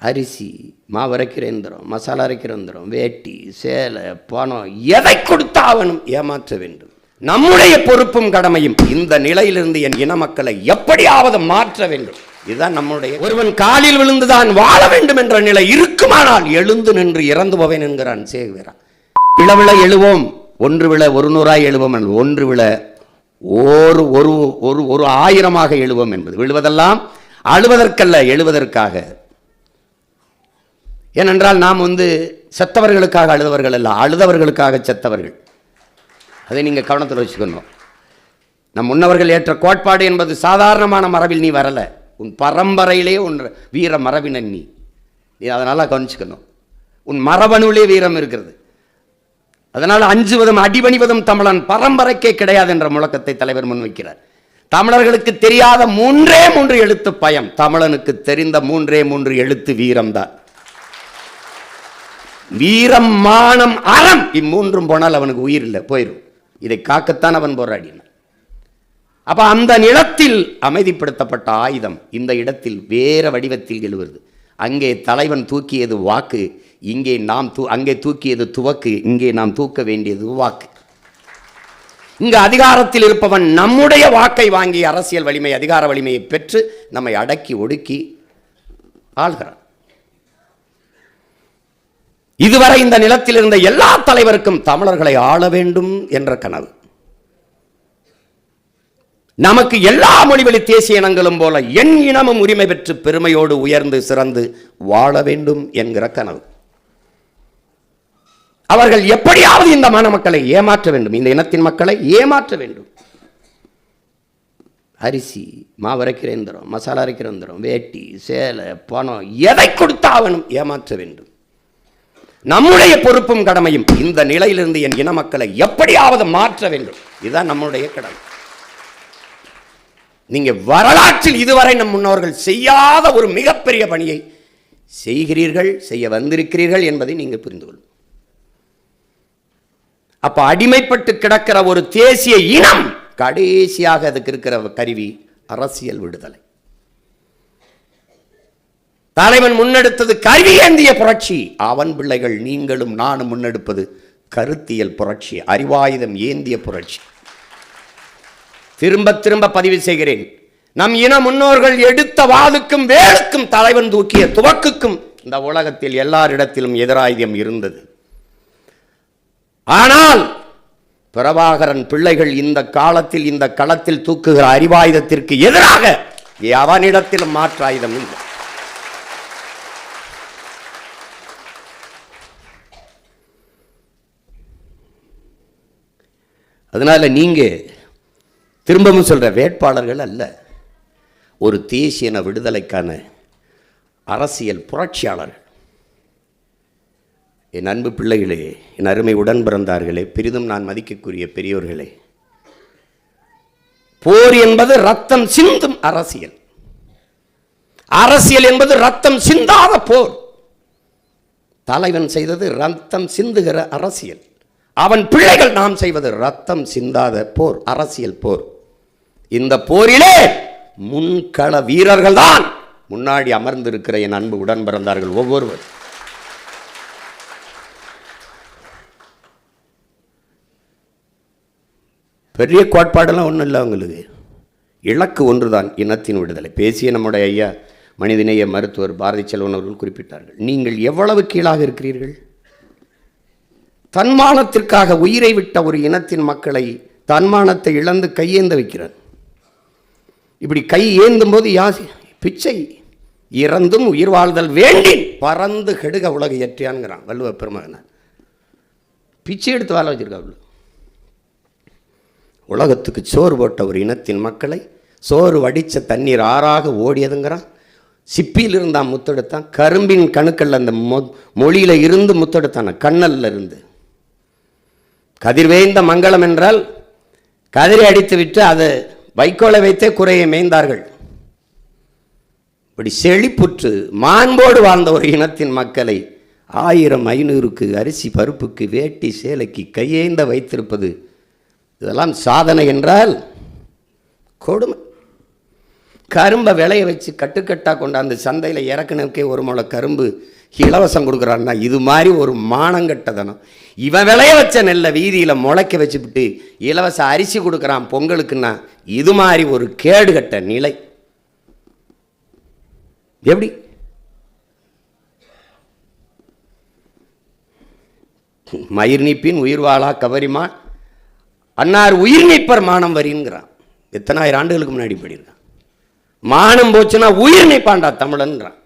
அரிசி, மாவு அரைக்கிற எந்திரம், மசாலா அரைக்கிற எந்திரம், வேட்டி, சேலை, பணம், எதை கொடுத்தாவனும் ஏமாற்ற வேண்டும். நம்முடைய பொறுப்பும் கடமையும் இந்த நிலையிலிருந்து என் இன மக்களை எப்படியாவது மாற்ற வேண்டும். இதுதான் நம்முடைய. ஒருவன் காலில் விழுந்துதான் வாழ வேண்டும் என்ற நிலை இருக்குமானால் எழுந்து நின்று இறந்து போவேன் என்கிறான் சேகுவேரா. இளவிழ எழுவோம், ஒன்று விழ ஒரு நூறாய் எழுவோம், ஒன்று விழ ஒரு ஒரு ஒரு ஆயிரமாக எழுவோம் என்பது. விழுவதெல்லாம் அழுவதற்கல்ல, எழுவதற்காக. ஏனென்றால் நாம் செத்தவர்களுக்காக அழுதவர்கள் அல்ல, அழுதவர்களுக்காக செத்தவர்கள். அதை நீங்கள் கவனத்தில் வச்சுக்கணும். நம் முன்னவர்கள் ஏற்ற கோட்பாடு என்பது சாதாரணமான மரபில் நீ வரல, உன் பரம்பரையிலே உன் வீர மரபினன் நீ அதனால கவனிச்சுக்கணும். உன் மரபணுவிலே வீரம் இருக்கிறது. அதனால் அஞ்சுவதும் அடிபணிவதும் தமிழன் பரம்பரைக்கே கிடையாது என்ற முழக்கத்தை தலைவர் முன்வைக்கிறார். தமிழர்களுக்கு தெரியாத 3 எழுத்து பயம், தமிழனுக்கு தெரிந்த 3 எழுத்து வீரம்தான். வீரம், மானம், அறம், இம்மூன்றும் போனால் அவனுக்கு உயிர் இல்லை, போயிடும். இதை காக்கத்தான் அவன் போராடினான். அப்ப அந்த நிலத்தில் அமைதிப்படுத்தப்பட்ட ஆயுதம் இந்த இடத்தில் வேற வடிவத்தில் எழுவது. அங்கே தலைவன் தூக்கியது வாக்கு, இங்கே நாம் அங்கே தூக்கியது துவக்கு, இங்கே நாம் தூக்க வேண்டியது வாக்கு. இங்கு அதிகாரத்தில் இருப்பவன் நம்முடைய வாக்கை வாங்கி அரசியல் வலிமை, அதிகார வலிமையை பெற்று நம்மை அடக்கி ஒடுக்கி ஆள்கிறான். இதுவரை இந்த நிலத்தில் இருந்த எல்லா தலைவருக்கும் தமிழர்களை ஆள வேண்டும் என்ற கனவு. நமக்கு எல்லா மொழிவழி தேசிய இனங்களும் போல என் இனமும் உரிமை பெற்று பெருமையோடு உயர்ந்து சிறந்து வாழ வேண்டும் என்கிற கனவு. அவர்கள் எப்படியாவது இந்த மக்களை ஏமாற்ற வேண்டும், இந்த இனத்தின் மக்களை ஏமாற்ற வேண்டும். அரிசி, மாவு அரைக்கிற எந்திரம், மசாலா அரைக்கிற எந்திரம், வேட்டி, சேலை, பணம், எதை கொடுத்தாவனும் ஏமாற்ற வேண்டும். நம்முடைய பொறுப்பும் கடமையும் இந்த நிலையிலிருந்து என் இன மக்களை எப்படியாவது மாற்ற வேண்டும். இதுதான் நம்முடைய கடமை. நீங்க வரலாற்றில் இதுவரை நம் முன்னோர்கள் செய்யாத ஒரு மிகப்பெரிய பணியை செய்கிறீர்கள், செய்ய வந்திருக்கிறீர்கள் என்பதை நீங்க புரிந்து கொள்ளும். அப்ப அடிமைப்பட்டு கிடக்கிற ஒரு தேசிய இனம் கடைசியாக அதுக்கு இருக்கிற கருவி அரசியல் விடுதலை. தலைவன் முன்னெடுத்தது கருவி ஏந்திய புரட்சி. அவன் பிள்ளைகள் நீங்களும் நானும் முன்னெடுப்பது கருத்தியல் புரட்சி, அறிவாயுதம் ஏந்திய புரட்சி. திரும்ப திரும்ப பதிவு செய்கிறேன், நம் இன முன்னோர்கள் எடுத்த வாளுக்கும் வேலுக்கும் தலைவன் தூக்கிய துவக்குக்கும் இந்த உலகத்தில் எல்லாரிடத்திலும் எதிராயுதம் இருந்தது. ஆனால் பிரபாகரன் பிள்ளைகள் இந்த காலத்தில் இந்த களத்தில் தூக்குகிற அறிவாயுதத்திற்கு எதிராக அவனிடத்திலும் மாற்று ஆயுதம் இல்லை. அதனால நீங்க திரும்பவும் சொல்ற வேட்பாளர்கள் அல்ல, ஒரு தேசிய விடுதலைக்கான அரசியல் புரட்சியாளர்கள். என் அன்பு பிள்ளைகளே, என் அருமை உடன் பிறந்தார்களே, பெரிதும் நான் மதிக்கக்கூடிய பெரியோர்களே, போர் என்பது ரத்தம் சிந்தும் அரசியல். அரசியல் என்பது ரத்தம் சிந்தாத போர். தலைவன் செய்தது ரத்தம் சிந்துகிற அரசியல். அவன் பிள்ளைகள் நாம் செய்வது ரத்தம் சிந்தாத போர், அரசியல் போர். இந்த போரிலே முன்கள வீரர்கள் தான் முன்னாடி அமர்ந்திருக்கிற என் அன்பு உடன் பிறந்தார்கள் ஒவ்வொருவர். பெரிய கோட்பாடெல்லாம் ஒன்றும் இல்லை, அவங்களுக்கு இலக்கு ஒன்றுதான், இனத்தின் விடுதலை. பேசிய நம்முடைய ஐயா மனிதநேய மருத்துவர் பாரதி செல்வன் அவர்கள் குறிப்பிட்டார்கள், நீங்கள் எவ்வளவு கீழாக இருக்கிறீர்கள். தன்மானத்திற்காக உயிரை விட்ட ஒரு இனத்தின் மக்களை தன்மானத்தை இழந்து கையேந்த வைக்கிறார். இப்படி கை ஏந்தும் போது பிச்சை இறந்தும் உயிர் வாழ்தல் வேண்டி பறந்து கெடுக உலக இயற்றியான்ங்கிறான் வள்ளுவ பெருமகனார். பிச்சை எடுத்து வாழ வச்சிருக்காங்க. உலகத்துக்கு சோறு போட்ட ஒரு இனத்தின் மக்களை சோறு வடித்த தண்ணீர் ஆறாக ஓடியதுங்கிறான். சிப்பியில் இருந்தான் முத்தெடுத்தான், கரும்பின் கணுக்கள் அந்த மொழியில இருந்து முத்தெடுத்தான், கண்ணல்ல இருந்து. கதிர்வேய்ந்த மங்களம் என்றால் கதிரை அடித்து விட்டு அது வைக்கோலை வைத்தே குறையை மேய்ந்தார்கள். இப்படி செழிப்புற்று மாண்போடு வாழ்ந்த ஒரு இனத்தின் மக்களை 1000-500க்கு அரிசி பருப்புக்கு வேட்டி சேலைக்கு கையேந்த வைத்திருப்பது, இதெல்லாம் சாதனை என்றால் கொடுமை. கரும்பை விளைய வச்சு கட்டுக்கட்டாக கொண்டாந்து சந்தையில் இறக்குனவுக்கே ஒரு முளை கரும்பு இலவசம் கொடுக்குறான்னா இது மாதிரி ஒரு மானங்கட்டதனம். இவன் விளைய வச்ச நெல்லை வீதியில் முளைக்க வச்சுக்கிட்டு இலவச அரிசி கொடுக்குறான் பொங்கலுக்குன்னா இது மாதிரி ஒரு கேடுகட்ட நிலை. எப்படி மயிர் நீப்பின் உயிர் வாழா கவரிமா அன்னார் உயிர் நீப்பர் மானம் வரிங்கிறான். எத்தனாயிரம் ஆண்டுகளுக்கு முன்னாடி படிக்கிறான். மானம் போச்சுன்னா உயிர் நீப்பாண்டா தமிழன்றான்.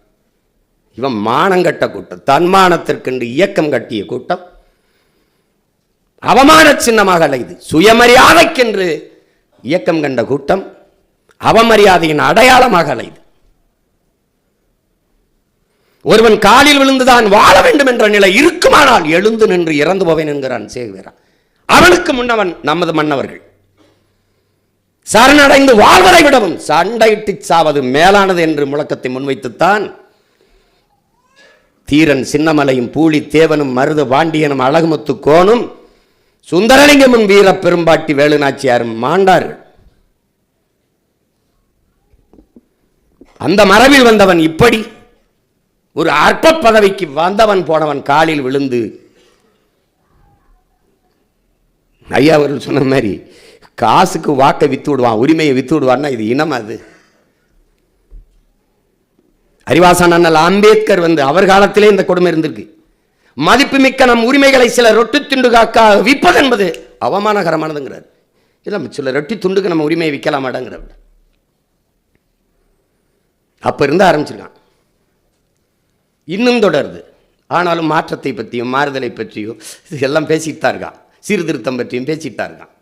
இவன் மானங்கட்ட கூட்டம், தன்மானத்திற்கென்று இயக்கம் கட்டிய கூட்டம், அவமான சின்னமாக அலைது. சுயமரியாதைக்கென்று இயக்கம் கண்ட கூட்டம் அவமரியாதையின் அடையாளமாக அலைது. ஒருவன் காலில் விழுந்துதான் வாழ வேண்டும் என்ற நிலை இருக்குமானால் எழுந்து நின்று இறந்து போவேன் என்கிறான் சேகுவேரன். அவனுக்கு முன்னவன் நமது மன்னவர்கள். சரணடைந்து வாழ்வதை விடவும் சண்டையிட்டு சாவது மேலானது என்று முழக்கத்தை முன்வைத்துத்தான் தீரன் சின்னமலையும் பூலி தேவனும் மருத பாண்டியனும் அழகுமுத்து கோனும் சுந்தரலிங்கமும் வீர பெரும்பாட்டி வேலுநாச்சியாரும் மாண்டார்கள். அந்த மரபில் வந்தவன் இப்படி ஒரு அற்ப பதவிக்கு வந்தவன் போனவன் காலில் விழுந்து ஐயா அவர்கள் சொன்ன மாதிரி காசுக்கு வாக்கை வித்து விடுவான், உரிமையை வித்து விடுவான்னா இது இனம். அது அறிவாசான் அண்ணல் அம்பேத்கர் அவர் காலத்திலே இந்த கொடுமை இருந்திருக்கு. மதிப்புமிக்க நம் உரிமைகளை சில ரொட்டி துண்டு காக்கா விற்பது என்பது அவமானகரமானதுங்கிறார். இல்லை சில ரொட்டி துண்டுக்கு நம்ம உரிமையை விற்கலாமாடாங்கிற அப்ப இருந்து ஆரம்பிச்சிருக்கான். இன்னும் தொடருது. ஆனாலும் மாற்றத்தை பற்றியும் மாறுதலை பற்றியும் எல்லாம் பேசிட்டு தான் இருக்கான். சீர்திருத்தம் பற்றியும் பேசிட்டு தான் இருக்கான்.